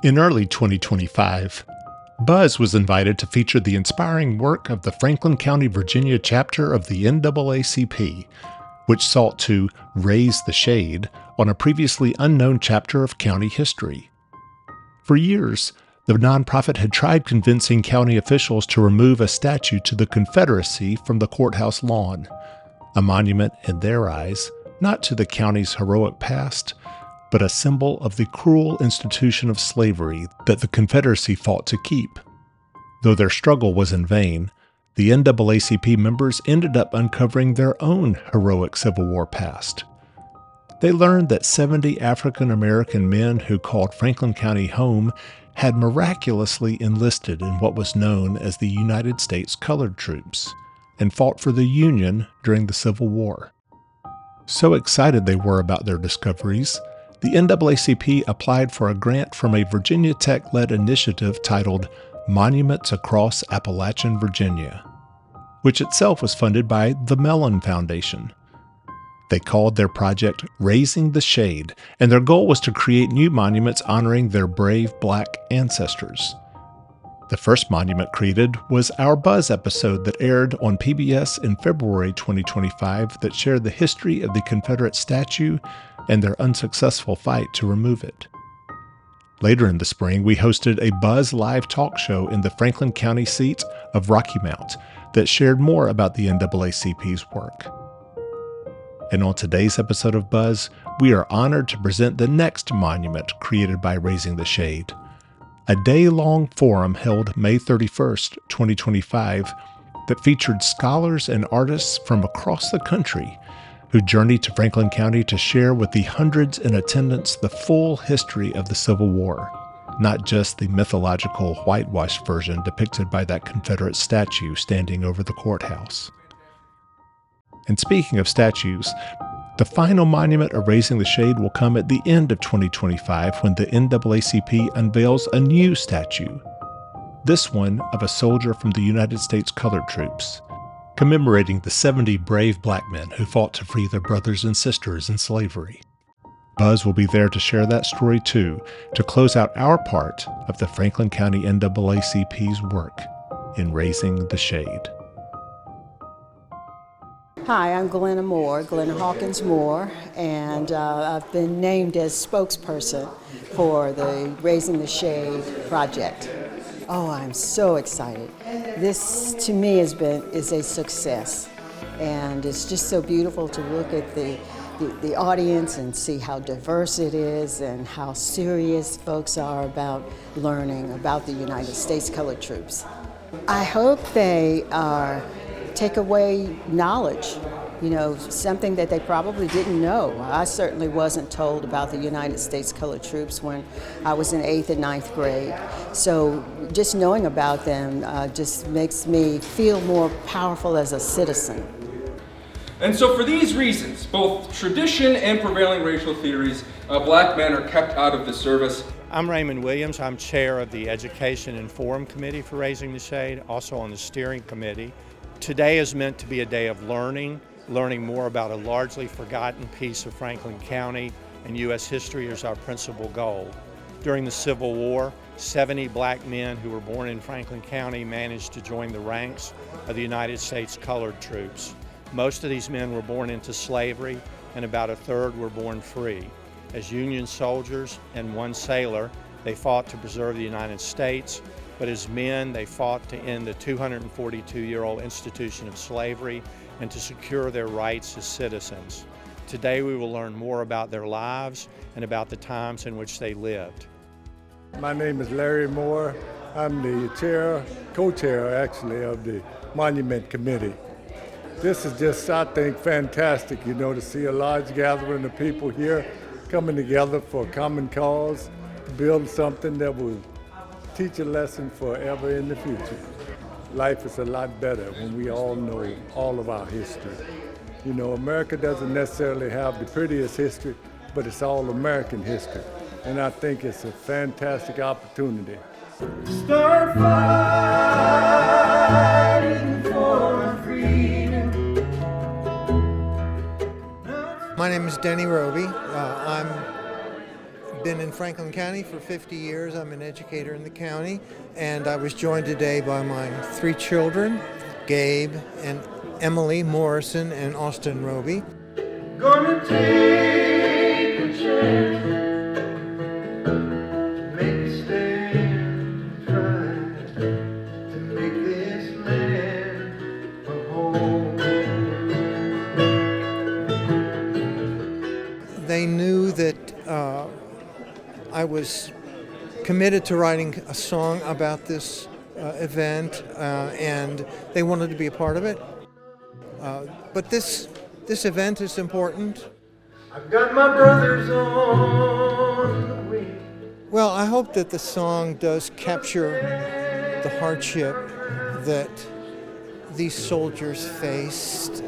In early 2025, Buzz was invited to feature the inspiring work of the Franklin County, Virginia chapter of the NAACP, which sought to raise the shade on a previously unknown chapter of county history. For years, the nonprofit had tried convincing county officials to remove a statue to the Confederacy from the courthouse lawn, a monument in their eyes not to the county's heroic past, but a symbol of the cruel institution of slavery that the Confederacy fought to keep. Though their struggle was in vain, the NAACP members ended up uncovering their own heroic Civil War past. They learned that 70 African American men who called Franklin County home had miraculously enlisted in what was known as the United States Colored Troops and fought for the Union during the Civil War. So excited they were about their discoveries, the NAACP applied for a grant from a Virginia Tech-led initiative titled Monuments Across Appalachian Virginia, which itself was funded by the Mellon Foundation. They called their project Raising the Shade, and their goal was to create new monuments honoring their brave Black ancestors. The first monument created was our Buzz episode that aired on PBS in February 2025 that shared the history of the Confederate statue and their unsuccessful fight to remove it. Later in the spring, we hosted a Buzz live talk show in the Franklin County seat of Rocky Mount that shared more about the NAACP's work. And on today's episode of Buzz, we are honored to present the next monument created by Raising the Shade, a day-long forum held May 31st, 2025, that featured scholars and artists from across the country who journeyed to Franklin County to share with the hundreds in attendance the full history of the Civil War, not just the mythological whitewashed version depicted by that Confederate statue standing over the courthouse. And speaking of statues, the final monument of Raising the Shade will come at the end of 2025 when the NAACP unveils a new statue, this one of a soldier from the United States Colored Troops, commemorating the 70 brave Black men who fought to free their brothers and sisters in slavery. Buzz will be there to share that story too, to close out our part of the Franklin County NAACP's work in Raising the Shade. Hi, I'm Glenna Moore, Glenna Hawkins Moore, and I've been named as spokesperson for the Raising the Shade project. Oh, I'm so excited. This, to me, is a success, and it's just so beautiful to look at the audience and see how diverse it is and how serious folks are about learning about the United States Colored Troops. I hope they take away knowledge, something that they probably didn't know. I certainly wasn't told about the United States Colored Troops when I was in 8th and 9th grade. So just knowing about them just makes me feel more powerful as a citizen. And so for these reasons, both tradition and prevailing racial theories, Black men are kept out of the service. I'm Raymond Williams. I'm chair of the Education and Forum Committee for Raising the Shade, also on the steering committee. Today is meant to be a day of learning more about a largely forgotten piece of Franklin County, and U.S. history is our principal goal. During the Civil War, 70 Black men who were born in Franklin County managed to join the ranks of the United States Colored Troops. Most of these men were born into slavery, and about a third were born free. As Union soldiers and one sailor, they fought to preserve the United States, but as men, they fought to end the 242-year-old institution of slavery and to secure their rights as citizens. Today we will learn more about their lives and about the times in which they lived. My name is Larry Moore. I'm the co-chair actually of the Monument Committee. This is just, I think, fantastic, to see a large gathering of people here coming together for a common cause, to build something that will teach a lesson forever in the future. Life is a lot better when we all know all of our history. America doesn't necessarily have the prettiest history, but it's all American history. And I think it's a fantastic opportunity. Start fighting for our freedom. My name is Denny Roby. I'm I've been in Franklin County for 50 years. I'm an educator in the county, and I was joined today by my 3 children, Gabe and Emily Morrison and Austin Roby. Gonna take a chance, make a stand, try to make this land a home. They knew that I was committed to writing a song about this event, and they wanted to be a part of it. But this event is important. I've got my brothers on the way. Well, I hope that the song does capture the hardship that these soldiers faced.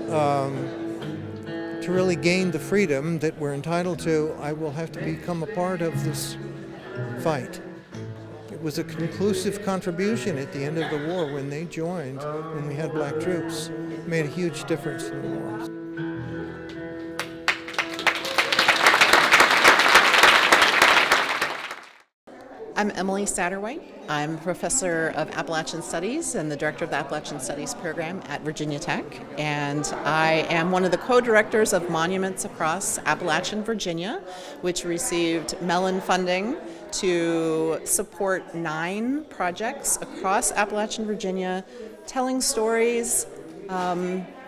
To really gain the freedom that we're entitled to, I will have to become a part of this fight. It was a conclusive contribution at the end of the war when they joined, when we had black troops. It made a huge difference in the war. I'm Emily Satterwhite. I'm a professor of Appalachian Studies and the director of the Appalachian Studies program at Virginia Tech. And I am one of the co-directors of Monuments Across Appalachian Virginia, which received Mellon funding to support 9 projects across Appalachian Virginia, telling stories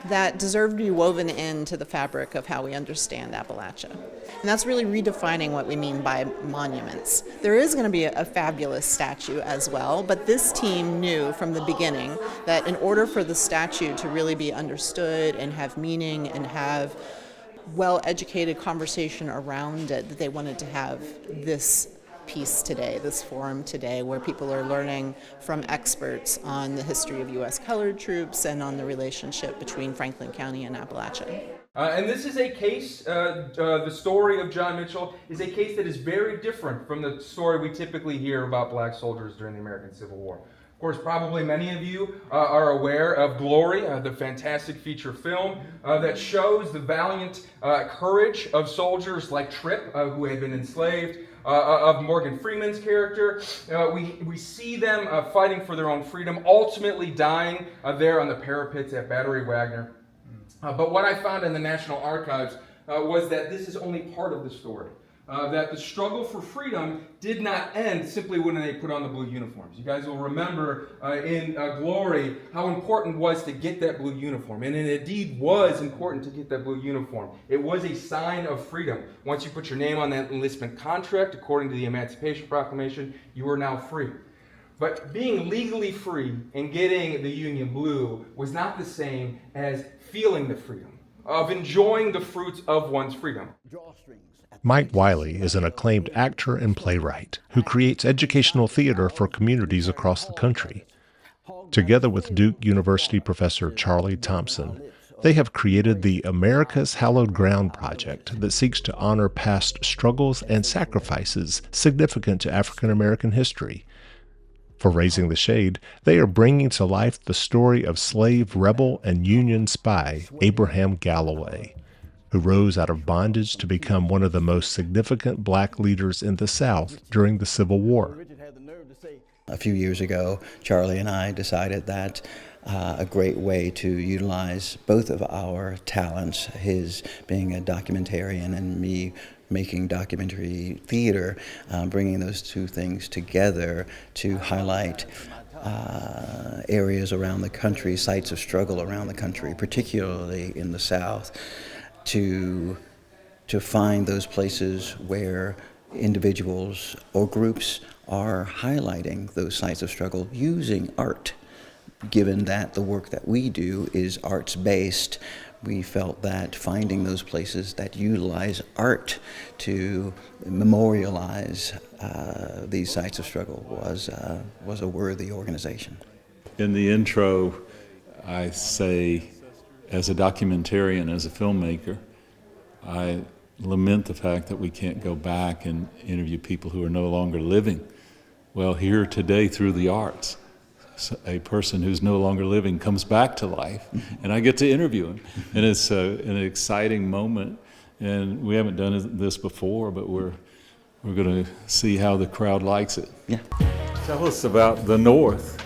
that deserve to be woven into the fabric of how we understand Appalachia. And that's really redefining what we mean by monuments. There is going to be a fabulous statue as well, but this team knew from the beginning that in order for the statue to really be understood and have meaning and have well-educated conversation around it, that they wanted to have this piece today, this forum today, where people are learning from experts on the history of U.S. colored troops and on the relationship between Franklin County and Appalachia. And this is a case, the story of John Mitchell is a case that is very different from the story we typically hear about black soldiers during the American Civil War. Of course, probably many of you are aware of Glory, the fantastic feature film that shows the valiant courage of soldiers like Tripp, who had been enslaved, of Morgan Freeman's character. We see them fighting for their own freedom, ultimately dying there on the parapets at Battery Wagner. But what I found in the National Archives was that this is only part of the story. That the struggle for freedom did not end simply when they put on the blue uniforms. You guys will remember in Glory how important it was to get that blue uniform. And it indeed was important to get that blue uniform. It was a sign of freedom. Once you put your name on that enlistment contract, according to the Emancipation Proclamation, you are now free. But being legally free and getting the Union blue was not the same as feeling the freedom, of enjoying the fruits of one's freedom. Mike Wiley is an acclaimed actor and playwright who creates educational theater for communities across the country. Together with Duke University professor Charlie Thompson, they have created the America's Hallowed Ground project that seeks to honor past struggles and sacrifices significant to African American history. For Raising the Shade, they are bringing to life the story of slave rebel and Union spy Abraham Galloway, who rose out of bondage to become one of the most significant black leaders in the South during the Civil War. A few years ago, Charlie and I decided that a great way to utilize both of our talents, his being a documentarian and me making documentary theater, bringing those two things together to highlight areas around the country, sites of struggle around the country, particularly in the South, to find those places where individuals or groups are highlighting those sites of struggle using art. Given that the work that we do is arts-based, we felt that finding those places that utilize art to memorialize these sites of struggle was a worthy organization. In the intro, I say, as a documentarian, as a filmmaker, I lament the fact that we can't go back and interview people who are no longer living. Well, here today through the arts, a person who's no longer living comes back to life, and I get to interview him. And it's an exciting moment, and we haven't done this before, but we're We're going to see how the crowd likes it. Yeah. Tell us about the North,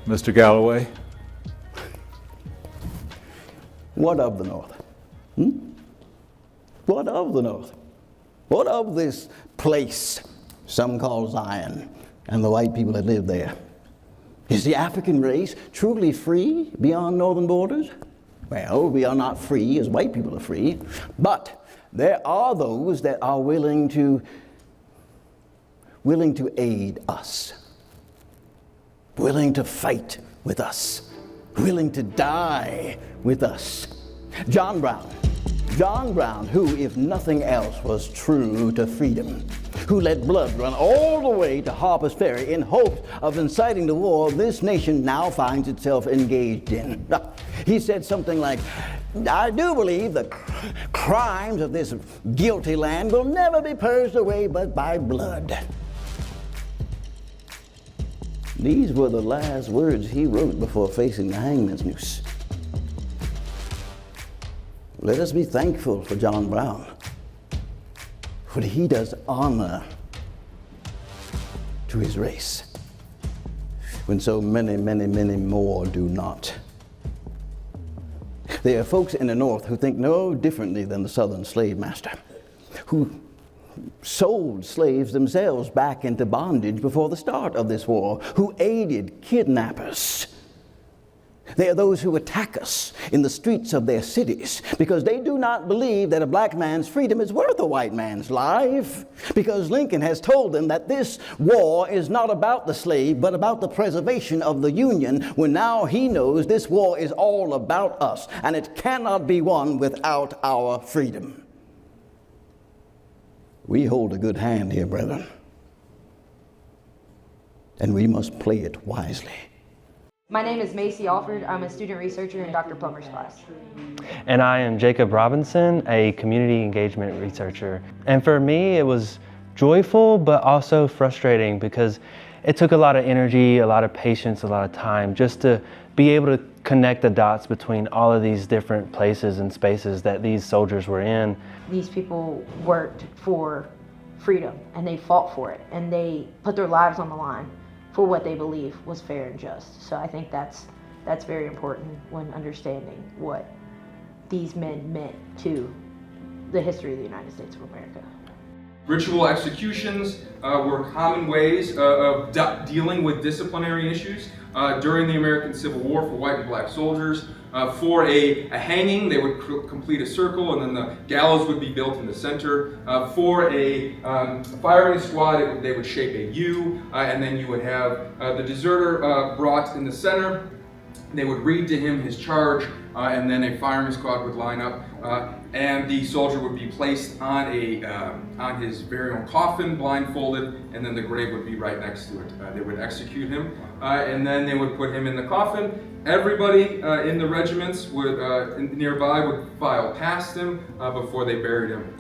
Mr. Galloway. What of the North? What of the North? What of this place some call Zion and the white people that live there? Is the African race truly free beyond northern borders? Well, we are not free as white people are free, but there are those that are willing to aid us, willing to fight with us, willing to die with us. John Brown, who, if nothing else, was true to freedom, who let blood run all the way to Harper's Ferry in hopes of inciting the war this nation now finds itself engaged in. He said something like, I do believe the crimes of this guilty land will never be purged away but by blood. These were the last words he wrote before facing the hangman's noose. Let us be thankful for John Brown, for he does honor to his race, when so many, many, many more do not. There are folks in the North who think no differently than the Southern slave master, who sold slaves themselves back into bondage before the start of this war, who aided kidnappers. They are those who attack us in the streets of their cities because they do not believe that a black man's freedom is worth a white man's life, because Lincoln has told them that this war is not about the slave but about the preservation of the Union, when now he knows this war is all about us and it cannot be won without our freedom. We hold a good hand here, brethren, and we must play it wisely. My name is Macy Alford. I'm a student researcher in Dr. Plummer's class. And I am Jacob Robinson, a community engagement researcher. And for me, it was joyful, but also frustrating because it took a lot of energy, a lot of patience, a lot of time just to be able to connect the dots between all of these different places and spaces that these soldiers were in. These people worked for freedom and they fought for it and they put their lives on the line for what they believe was fair and just. So I think that's very important when understanding what these men meant to the history of the United States of America. Ritual executions were common ways of dealing with disciplinary issues during the American Civil War for white and black soldiers. For a hanging, they would complete a circle and then the gallows would be built in the center. For a firing squad, they would shape a U, and then you would have the deserter brought in the center. They would read to him his charge, and then a firing squad would line up, and the soldier would be placed on his very own coffin, blindfolded, and then the grave would be right next to it. They would execute him, and then they would put him in the coffin. Everybody in the regiments nearby would file past him before they buried him.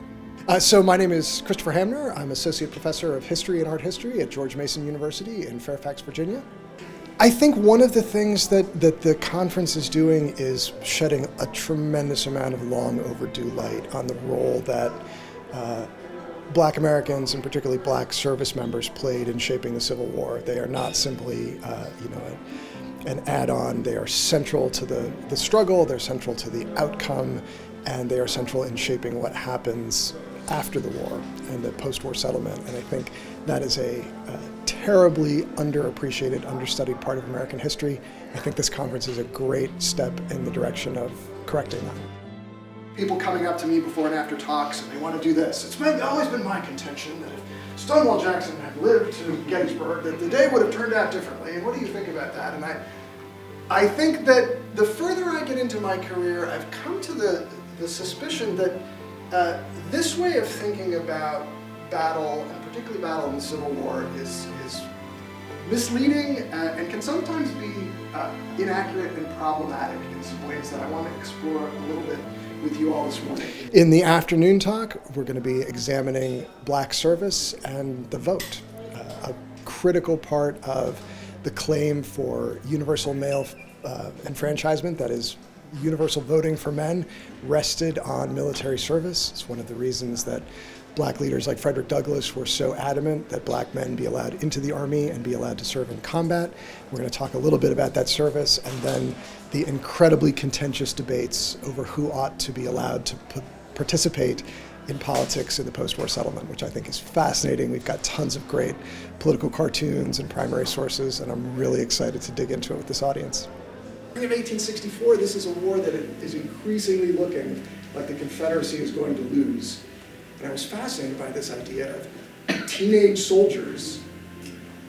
So my name is Christopher Hamner. I'm Associate Professor of History and Art History at George Mason University in Fairfax, Virginia. I think one of the things that the conference is doing is shedding a tremendous amount of long overdue light on the role that Black Americans, and particularly Black service members, played in shaping the Civil War. They are not simply an add-on. They are central to the struggle, they're central to the outcome, and they are central in shaping what happens after the war and the post-war settlement. And I think that is a terribly underappreciated, understudied part of American history. I think this conference is a great step in the direction of correcting that. People coming up to me before and after talks, and they want to do this. It's always been my contention that if Stonewall Jackson had lived to Gettysburg, that the day would have turned out differently. And what do you think about that? And I think that the further I get into my career, I've come to the suspicion that this way of thinking about battle, and particularly battle in the Civil War, is misleading and can sometimes be inaccurate and problematic in some ways that I want to explore a little bit with you all this morning. In the afternoon talk, we're going to be examining Black service and the vote, a critical part of the claim for universal male enfranchisement, that is, universal voting for men, rested on military service. It's one of the reasons that black leaders like Frederick Douglass were so adamant that black men be allowed into the Army and be allowed to serve in combat. We're going to talk a little bit about that service, and then the incredibly contentious debates over who ought to be allowed to participate in politics in the post-war settlement, which I think is fascinating. We've got tons of great political cartoons and primary sources, and I'm really excited to dig into it with this audience. In 1864, this is a war that is increasingly looking like the Confederacy is going to lose. And I was fascinated by this idea of teenage soldiers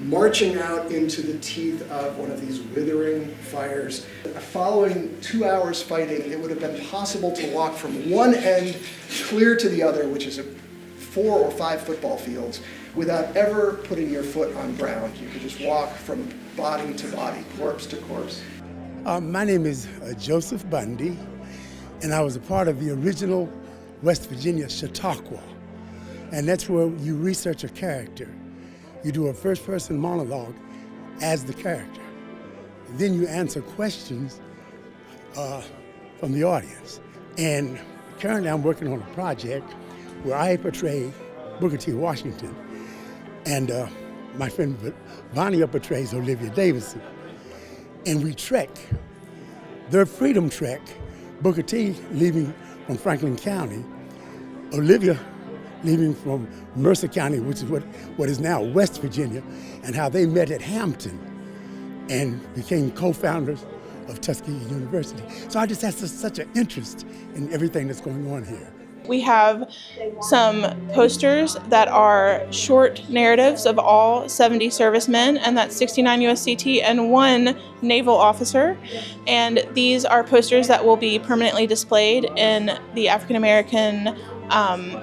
marching out into the teeth of one of these withering fires. Following 2 hours fighting, it would have been possible to walk from one end clear to the other, which is 4 or 5 football fields, without ever putting your foot on ground. You could just walk from body to body, corpse to corpse. My name is Joseph Bundy, and I was a part of the original West Virginia Chautauqua. And that's where you research a character. You do a first-person monologue as the character. Then you answer questions from the audience. And currently I'm working on a project where I portray Booker T. Washington, and my friend Vania portrays Olivia Davidson. And we trek, their freedom trek, Booker T leaving from Franklin County, Olivia leaving from Mercer County, which is what is now West Virginia, and how they met at Hampton and became co-founders of Tuskegee University. So I just have such an interest in everything that's going on here. We have some posters that are short narratives of all 70 servicemen, and that's 69 USCT and 1 naval officer. And these are posters that will be permanently displayed in the African American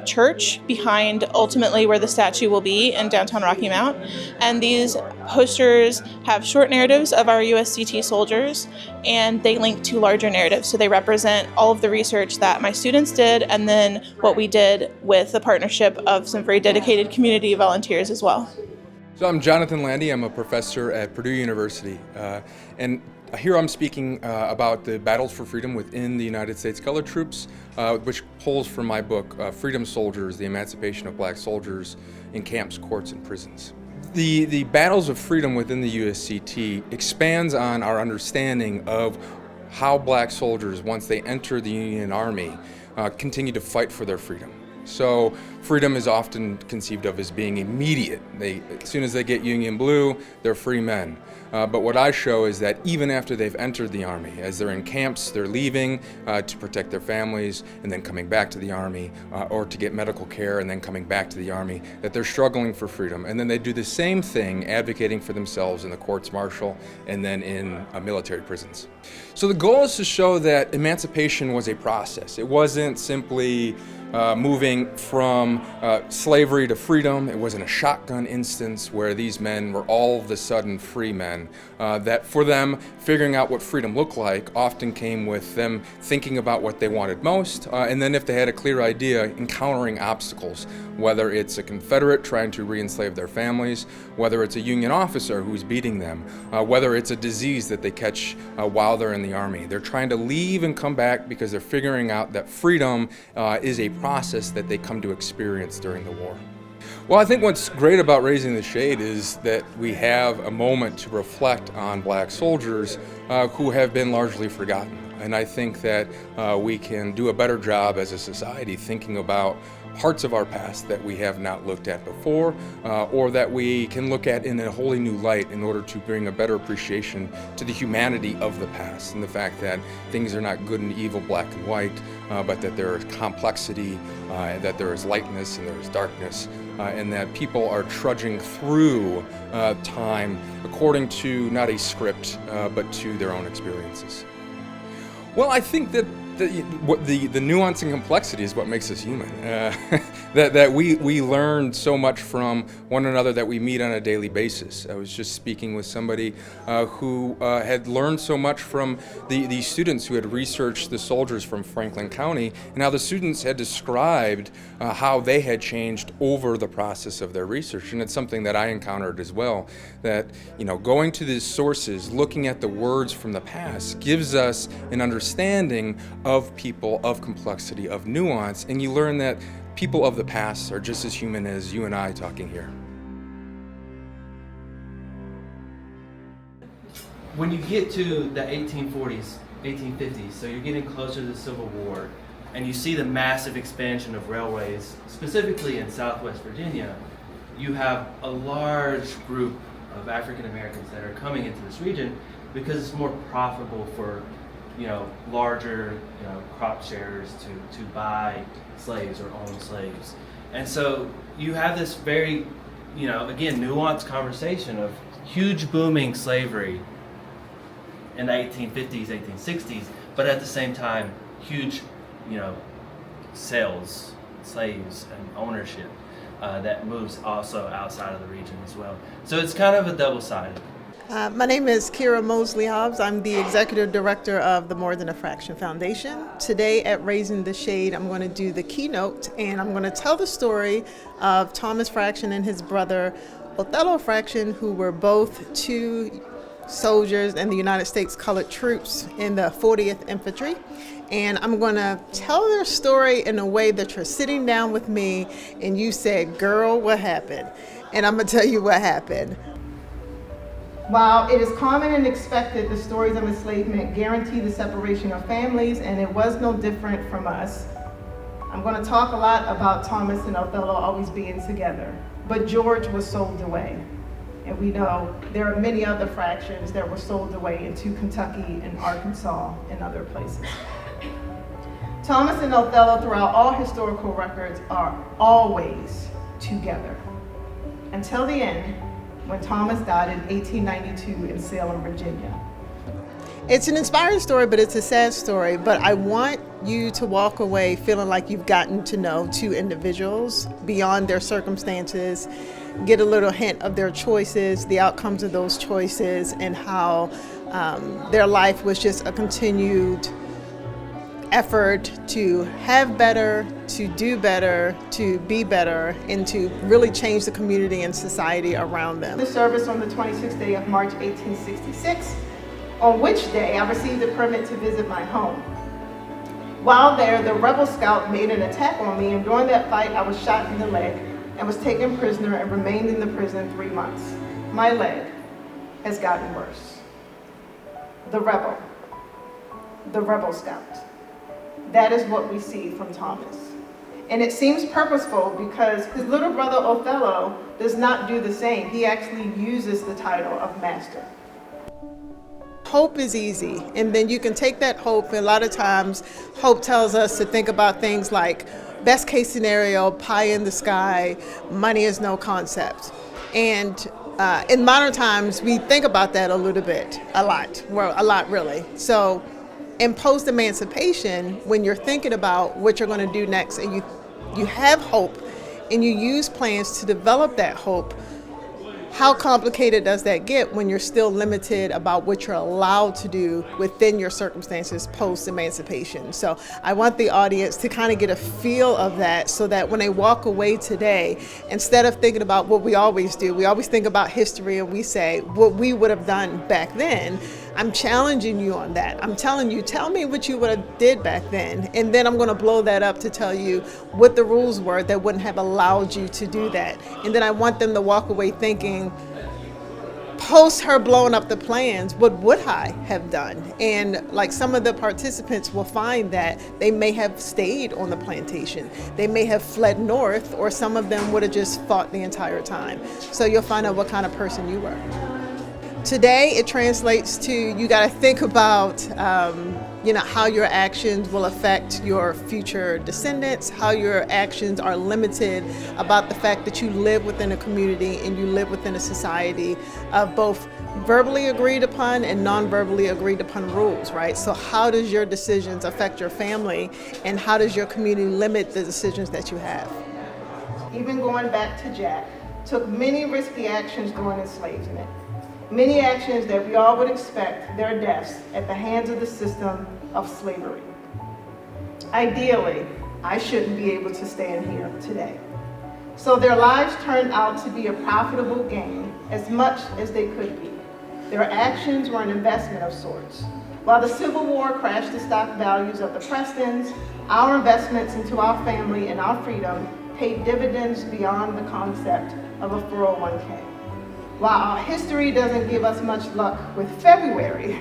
church behind ultimately where the statue will be in downtown Rocky Mount. And these posters have short narratives of our USCT soldiers, and they link to larger narratives. So they represent all of the research that my students did, and then what we did with the partnership of some very dedicated community volunteers as well. So I'm Jonathan Landy. I'm a professor at Purdue University, and here I'm speaking about the battles for freedom within the United States Colored Troops, which pulls from my book, Freedom Soldiers, The Emancipation of Black Soldiers in Camps, Courts, and Prisons. The battles of freedom within the USCT expands on our understanding of how black soldiers, once they enter the Union Army, continue to fight for their freedom. So freedom is often conceived of as being immediate. As soon as they get Union Blue, they're free men. But what I show is that even after they've entered the Army, as they're in camps, they're leaving to protect their families and then coming back to the Army, or to get medical care and then coming back to the Army, that they're struggling for freedom. And then they do the same thing, advocating for themselves in the courts martial and then in military prisons. So the goal is to show that emancipation was a process. It wasn't simply moving from slavery to freedom. It wasn't a shotgun instance where these men were all of a sudden free men. That for them, figuring out what freedom looked like often came with them thinking about what they wanted most, and then if they had a clear idea, encountering obstacles, whether it's a Confederate trying to re-enslave their families, whether it's a Union officer who's beating them, whether it's a disease that they catch while they're in the Army. They're trying to leave and come back because they're figuring out that freedom is a process that they come to experience during the war. Well, I think what's great about Raising the Shade is that we have a moment to reflect on black soldiers who have been largely forgotten. And I think that we can do a better job as a society thinking about parts of our past that we have not looked at before, or that we can look at in a wholly new light in order to bring a better appreciation to the humanity of the past and the fact that things are not good and evil, black and white, but that there is complexity, that there is lightness and there is darkness, and that people are trudging through time according to not a script, but to their own experiences. Well, I think that the nuance and complexity is what makes us human. That we learn so much from one another that we meet on a daily basis. I was just speaking with somebody who had learned so much from the students who had researched the soldiers from Franklin County, and how the students had described how they had changed over the process of their research. And it's something that I encountered as well, that going to these sources, looking at the words from the past, gives us an understanding of people, of complexity, of nuance, and you learn that people of the past are just as human as you and I talking here. When you get to the 1840s, 1850s, so you're getting closer to the Civil War, and you see the massive expansion of railways, specifically in Southwest Virginia, you have a large group of African Americans that are coming into this region because it's more profitable for, larger, crop sharers to buy slaves or own slaves. And so you have this very, again, nuanced conversation of huge booming slavery in the 1850s, 1860s, but at the same time, huge, sales, slaves, and ownership that moves also outside of the region as well. So it's kind of a double-sided. My name is Kira Mosley Hobbs. I'm the Executive Director of the More Than a Fraction Foundation. Today at Raising the Shade, I'm going to do the keynote, and I'm going to tell the story of Thomas Fraction and his brother Othello Fraction, who were both two soldiers in the United States Colored Troops in the 40th Infantry. And I'm going to tell their story in a way that you're sitting down with me and you said, "Girl, what happened?" And I'm going to tell you what happened. While it is common and expected, the stories of enslavement guarantee the separation of families, and it was no different from us. I'm going to talk a lot about Thomas and Othello always being together, but George was sold away. And we know there are many other fractions that were sold away into Kentucky and Arkansas and other places. Thomas and Othello throughout all historical records are always together until the end, when Thomas died in 1892 in Salem, Virginia. It's an inspiring story, but it's a sad story. But I want you to walk away feeling like you've gotten to know two individuals beyond their circumstances, get a little hint of their choices, the outcomes of those choices, and how their life was just a continued effort to have better, to do better, to be better, and to really change the community and society around them. The service on the 26th day of March 1866, on which day I received a permit to visit my home. While there, the rebel scout made an attack on me, and during that fight I was shot in the leg and was taken prisoner and remained in the prison 3 months. My leg has gotten worse. The rebel scout. That is what we see from Thomas. And it seems purposeful because his little brother Othello does not do the same. He actually uses the title of master. Hope is easy, and then you can take that hope, and a lot of times hope tells us to think about things like best case scenario, pie in the sky, money is no concept. And in modern times, we think about that a little bit, a lot really. So in post-emancipation, when you're thinking about what you're going to do next and you have hope and you use plans to develop that hope, how complicated does that get when you're still limited about what you're allowed to do within your circumstances post-emancipation? So I want the audience to kind of get a feel of that so that when they walk away today, instead of thinking about what we always do, we always think about history and we say what we would have done back then. I'm challenging you on that. I'm telling you, tell me what you would have did back then. And then I'm going to blow that up to tell you what the rules were that wouldn't have allowed you to do that. And then I want them to walk away thinking, post her blowing up the plans, what would I have done? And like some of the participants will find that they may have stayed on the plantation. They may have fled north, or some of them would have just fought the entire time. So you'll find out what kind of person you were. Today, it translates to you got to think about how your actions will affect your future descendants, how your actions are limited about the fact that you live within a community and you live within a society of both verbally agreed upon and non-verbally agreed upon rules, right? So how does your decisions affect your family, and how does your community limit the decisions that you have? Even going back to Jack, took many risky actions during enslavement. Many actions that we all would expect their deaths at the hands of the system of slavery. Ideally, I shouldn't be able to stand here today. So their lives turned out to be a profitable gain as much as they could be. Their actions were an investment of sorts. While the Civil War crashed the stock values of the Prestons, our investments into our family and our freedom paid dividends beyond the concept of a 401k. While our history doesn't give us much luck with February,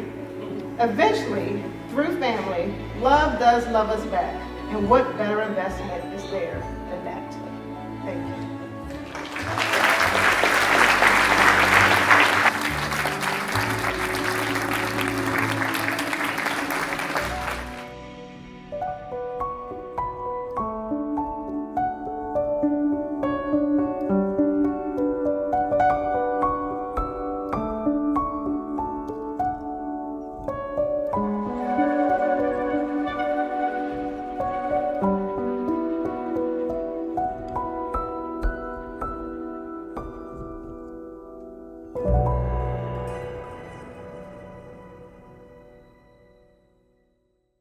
eventually, through family, love does love us back. And what better investment is there